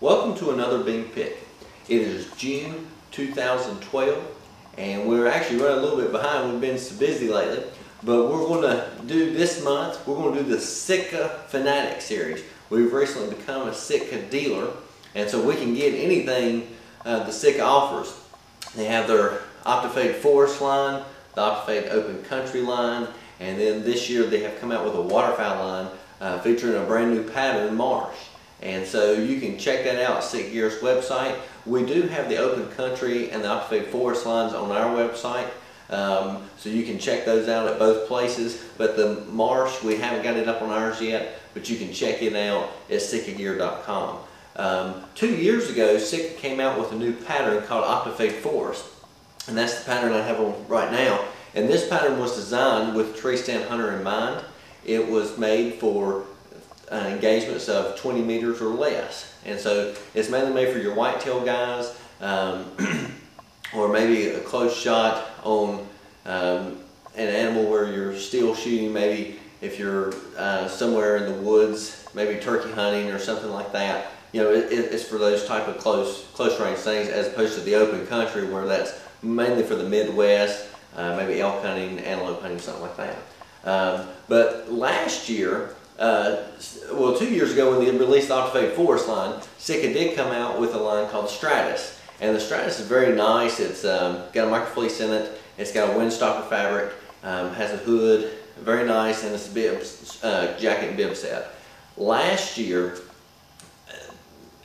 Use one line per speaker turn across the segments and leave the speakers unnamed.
Welcome to another Bing Pick. It is June 2012 and we're actually running a little bit behind. We've been so busy lately, but we're going to do this month, we're going to do the Sitka Fanatic series. We've recently become a Sitka dealer, and so we can get anything the Sitka offers. They have their Optifade Forest line, the Optifade Open Country line, and then this year they have come out with a waterfowl line featuring a brand new pattern, Marsh. And so you can check that out at Sitka Gear's website. We do have the Open Country and the Optifade Forest lines on our website, so you can check those out at both places. But the Marsh, we haven't got it up on ours yet, but you can check it out at sitkagear.com. 2 years ago, Sitka came out with a new pattern called Optifade Forest, and that's the pattern I have on right now. And this pattern was designed with tree stand hunter in mind. It was made for engagements of 20 meters or less, and so it's mainly made for your whitetail guys, or maybe a close shot on an animal where you're still shooting. Maybe if you're somewhere in the woods, maybe turkey hunting or something like that. You know, it's for those type of close range things, as opposed to the open country where that's mainly for the Midwest, maybe elk hunting, antelope hunting, something like that. But last year, well, 2 years ago when they released the Optifade Forest line, Sitka did come out with a line called the Stratus. And the Stratus is very nice. It's got a microfleece in it. It's got a windstopper fabric, has a hood, very nice, and it's a bib, jacket and bib set. Last year,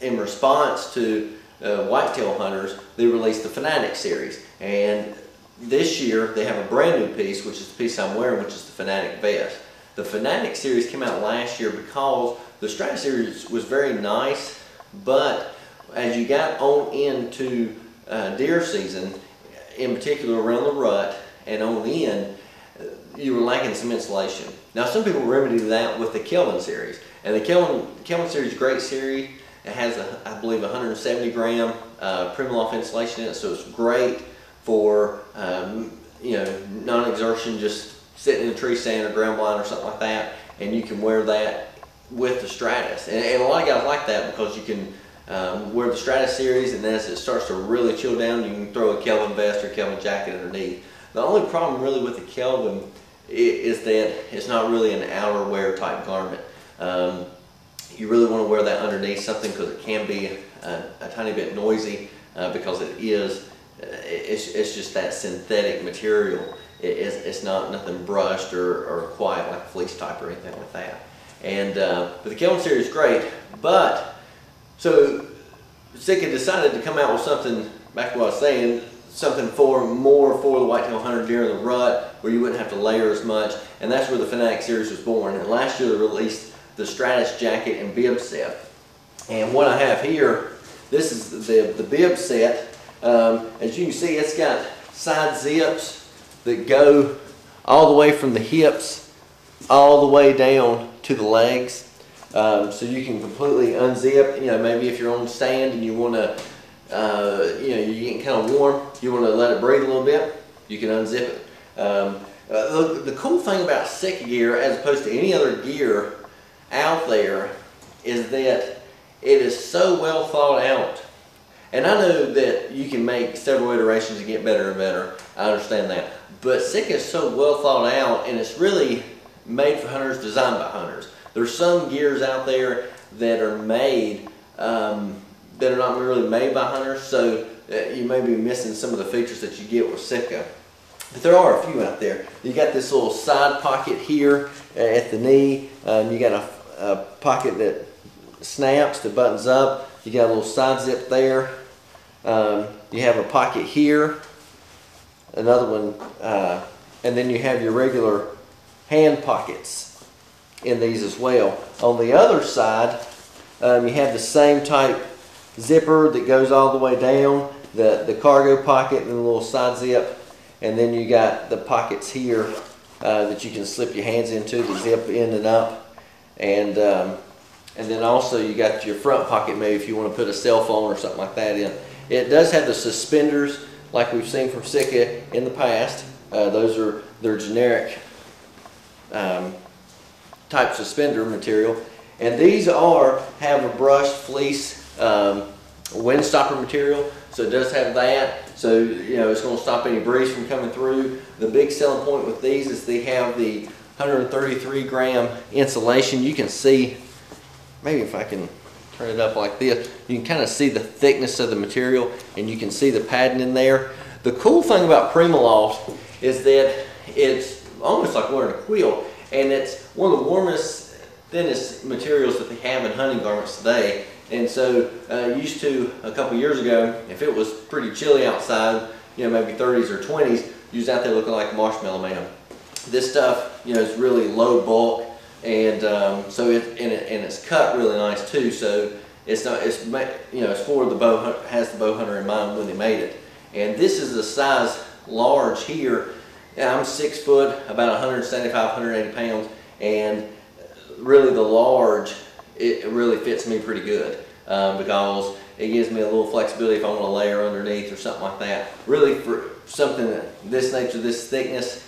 in response to whitetail hunters, they released the Fanatic series. And this year they have a brand new piece, which is the piece I'm wearing, which is the Fanatic vest. The Fanatic series came out last year because the Stratus series was very nice, but as you got on into deer season, in particular around the rut and on in, you were lacking some insulation. Now some people remedy that with the Kelvin series, and the Kelvin series is a great series. It has, I believe, 170 gram Primaloft insulation in it, so it's great for you know, non-exertion, just sitting in a tree stand or ground blind or something like that, and you can wear that with the Stratus. And a lot of guys like that because you can wear the Stratus series, and then as it starts to really chill down, you can throw a Kelvin vest or Kelvin jacket underneath. The only problem really with the Kelvin is that it's not really an outerwear type garment. You really want to wear that underneath something because it can be a tiny bit noisy, because it's just that synthetic material. It's not nothing brushed or quiet like a fleece type or anything like that. And but the Kelvin series is great. But so Sitka decided to come out with something, back to what I was saying, something more for the whitetail hunter during the rut, where you wouldn't have to layer as much. And that's where the Fanatic series was born. And last year they released the Stratus jacket and bib set. And what I have here, this is the bib set. As you can see, it's got side zips that go all the way from the hips all the way down to the legs, so you can completely unzip. You know, maybe if you're on stand and you want to, you know, you're getting kind of warm, you want to let it breathe a little bit, you can unzip it. The cool thing about Sitka gear, as opposed to any other gear out there, is that it is so well thought out. And I know that you can make several iterations and get better and better. I understand that. But Sitka is so well thought out, and it's really made for hunters, designed by hunters. There's some gears out there that are made that are not really made by hunters, so you may be missing some of the features that you get with Sitka. But there are a few out there. You got this little side pocket here at the knee. You got a pocket that snaps, that buttons up. You got a little side zip there. You have a pocket here, another one, and then you have your regular hand pockets in these as well. On the other side, you have the same type zipper that goes all the way down, the cargo pocket and the little side zip, and then you got the pockets here that you can slip your hands into to zip in and up, and then also you got your front pocket, maybe if you want to put a cell phone or something like that in. It does have the suspenders like we've seen from Sitka in the past. Those are their generic type suspender material, And these have a brushed fleece windstopper material, so it does have that. So it's going to stop any breeze from coming through. The big selling point with these is they have the 133 gram insulation. You can see, maybe if I can turn it up like this, you can kind of see the thickness of the material, and you can see the padding in there. The cool thing about Primaloft is that it's almost like wearing a quilt, and it's one of the warmest, thinnest materials that they have in hunting garments today. And so used to a couple years ago, if it was pretty chilly outside, maybe 30s or 20s, you was out there looking like Marshmallow Man. This stuff, is really low bulk, and so it's cut really nice too. So it's not, it's for the bow, has the bow hunter in mind when they made it. And this is a size large here. I'm 6 foot, about 175, 180 pounds, and really the large, it really fits me pretty good because it gives me a little flexibility if I want to layer underneath or something like that. Really, for something that this nature, this thickness,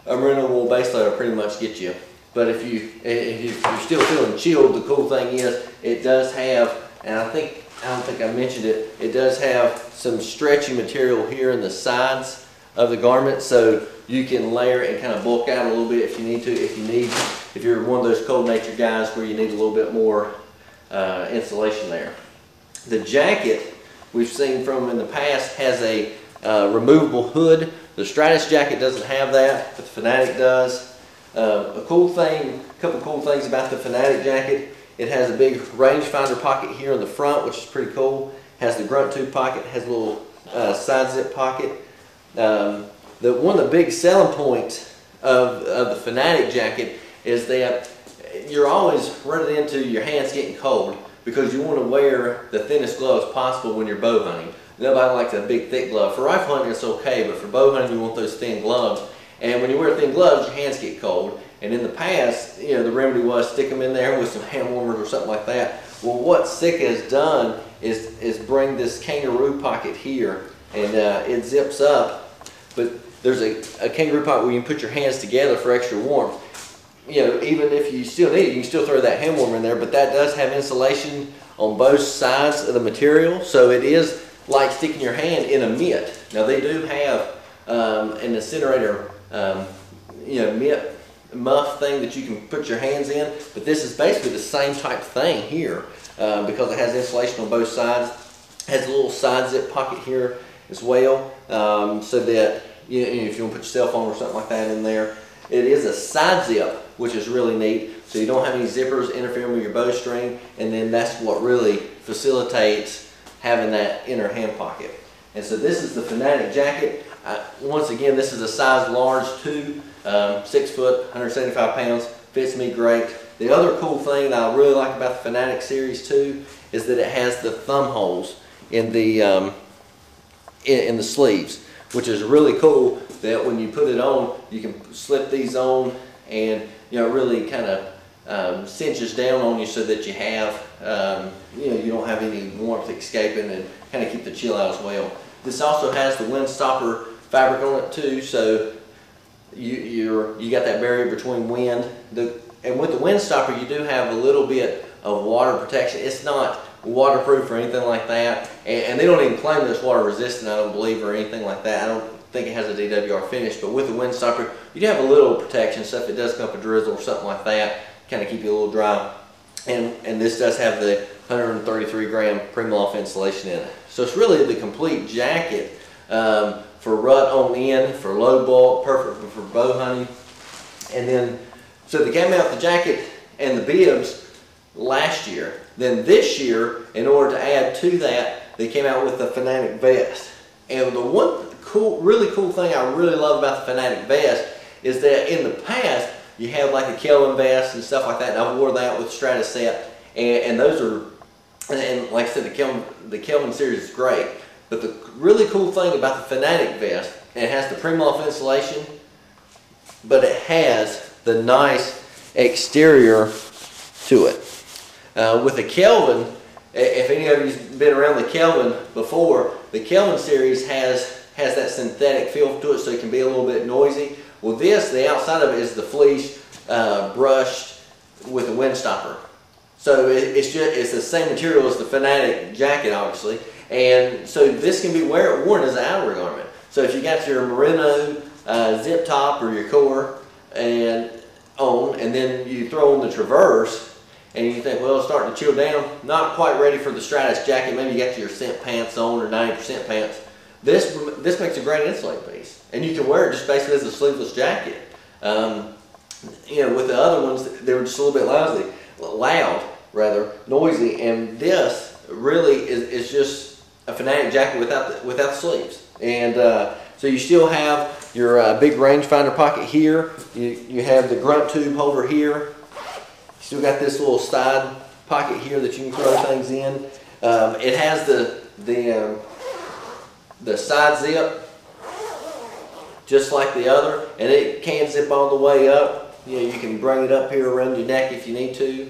a merino wool base layer will pretty much get you. But if you're still feeling chilled, the cool thing is it does have, and I don't think I mentioned it, it does have some stretchy material here in the sides of the garment, so you can layer it and kind of bulk out a little bit if you need to. If you're one of those cold natured guys where you need a little bit more insulation there. The jacket we've seen from in the past has a removable hood. The Stratus jacket doesn't have that, but the Fanatic does. A couple cool things about the Fanatic jacket: it has a big rangefinder pocket here in the front, which is pretty cool. It has the grunt tube pocket, has a little side zip pocket. One of the big selling points of the Fanatic jacket is that you're always running into your hands getting cold because you want to wear the thinnest gloves possible when you're bow hunting. Nobody likes a big thick glove. For rifle hunting it's okay, but for bow hunting you want those thin gloves. And when you wear thin gloves, your hands get cold. And in the past, the remedy was stick them in there with some hand warmers or something like that. Well, what Sitka has done is bring this kangaroo pocket here, and it zips up. But there's a kangaroo pocket where you can put your hands together for extra warmth. Even if you still need it, you can still throw that hand warmer in there, but that does have insulation on both sides of the material, so it is like sticking your hand in a mitt. Now they do have an incinerator, mitt muff thing that you can put your hands in, but this is basically the same type of thing here because it has insulation on both sides. It has a little side zip pocket here as well, so that if you want to put your cell phone or something like that in there. It is a side zip, which is really neat, so you don't have any zippers interfering with your bowstring, and then that's what really facilitates having that inner hand pocket. And so this is the Fanatic jacket. Once again, this is a size large too, 6 foot, 175 pounds, fits me great. The other cool thing that I really like about the Fanatic series too is that it has the thumb holes in the sleeves, which is really cool. That when you put it on, you can slip these on, and it really kind of cinches down on you so that you have you don't have any warmth escaping, and kind of keep the chill out as well. This also has the windstopper fabric on it too, so you got that barrier between wind. And with the windstopper, you do have a little bit of water protection. It's not waterproof or anything like that, and they don't even claim that it's water resistant, I don't believe, or anything like that. I don't think it has a DWR finish, but with the windstopper, you do have a little protection, so if it does come up a drizzle or something like that, kind of keep you a little dry. And this does have the 133 gram Primaloft insulation in it. So it's really the complete jacket for rut on in, for low bulk, perfect for bow hunting. And then, so they came out the jacket and the bibs last year. Then this year, in order to add to that, they came out with the Fanatic vest. And the one really cool thing I really love about the Fanatic vest is that in the past, you have like a Kelvin vest and stuff like that, and I wore that with Stratus set, and those are, and like I said, the Kelvin series is great. But the really cool thing about the Fanatic vest, it has the Primaloft insulation, but it has the nice exterior to it. With the Kelvin, if any of you've been around the Kelvin before, the Kelvin series has that synthetic feel to it, so it can be a little bit noisy. Well, the outside of it is the fleece brushed with a windstopper. So it's the same material as the Fanatic jacket, obviously, and so this can be worn as an outerwear garment. So if you got your merino zip top or your core and then you throw on the Traverse, and you think, well, it's starting to chill down, not quite ready for the Stratus jacket, maybe you got your cent pants on or 90% pants. This makes a great insulated piece, and you can wear it just basically as a sleeveless jacket. You know, with the other ones, they were just a little bit loud, noisy, and this really is just a Fanatic jacket without the sleeves. And so you still have your big rangefinder pocket here. You have the grunt tube holder here. You still got this little side pocket here that you can throw things in. It has the side zip just like the other, and it can zip all the way up. You know, you can bring it up here around your neck if you need to.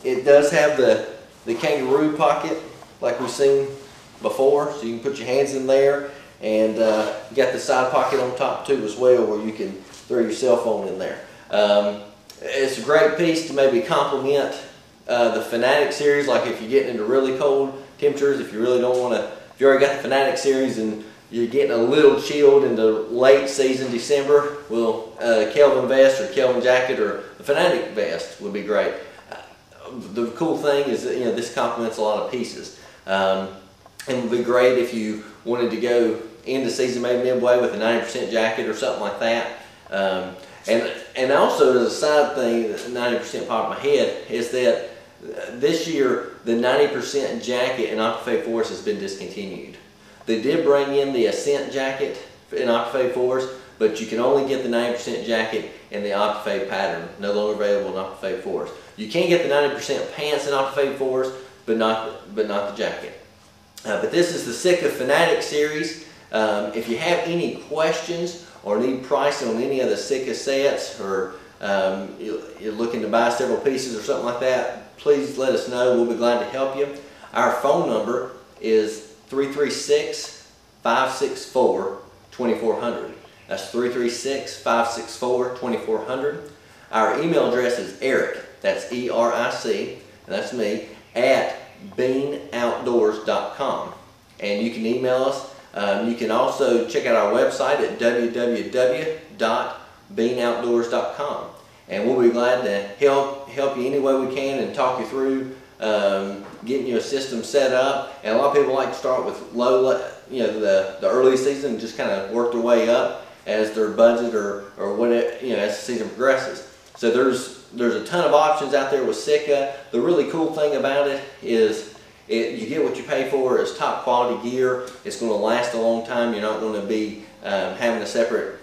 It does have the kangaroo pocket like we've seen before, so you can put your hands in there, and you got the side pocket on top too as well, where you can throw your cell phone in there. It's a great piece to maybe complement the Fanatic series, like if you're getting into really cold temperatures, if you really don't want to, if you already got the Fanatic series and you're getting a little chilled into late season December, well, Kelvin vest or Kelvin jacket or the Fanatic vest would be great. The cool thing is that, you know, this complements a lot of pieces. It would be great if you wanted to go into season maybe midway with a 90% jacket or something like that. And also, as a side thing, that 90% popped in my head is that this year the 90% jacket in Aquafade Forest has been discontinued. They did bring in the Ascent jacket in Aquafade Forest, but you can only get the 90% jacket in the Aquafade pattern, no longer available in Aquafade Forest. You can get the 90% pants in Aquafade Forest, but not the jacket. But this is the Sitka Fanatic series. If you have any questions or need pricing on any of the Sitka sets, or you're looking to buy several pieces or something like that, please let us know. We'll be glad to help you. Our phone number is 336-564-2400. That's 336-564-2400. Our email address is Eric, that's E-R-I-C, and that's me, at beanoutdoors.com. And you can email us. You can also check out our website at www.beanoutdoors.com. And we'll be glad to help you any way we can and talk you through getting your system set up. And a lot of people like to start with the early season and just kind of work their way up as their budget or whatever, as the season progresses. So there's a ton of options out there with Sitka. The really cool thing about it is you get what you pay for. It's top quality gear. It's going to last a long time. You're not going to be having a separate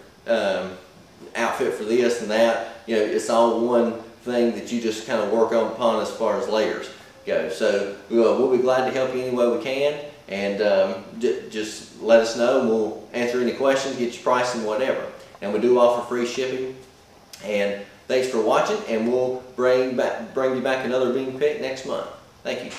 outfit for this and that. It's all one thing that you just kind of work upon as far as layers go. So we'll be glad to help you any way we can, and just let us know and we'll answer any questions, get you pricing, whatever. And we do offer free shipping. And thanks for watching, and we'll bring you back another bean pick next month. Thank you.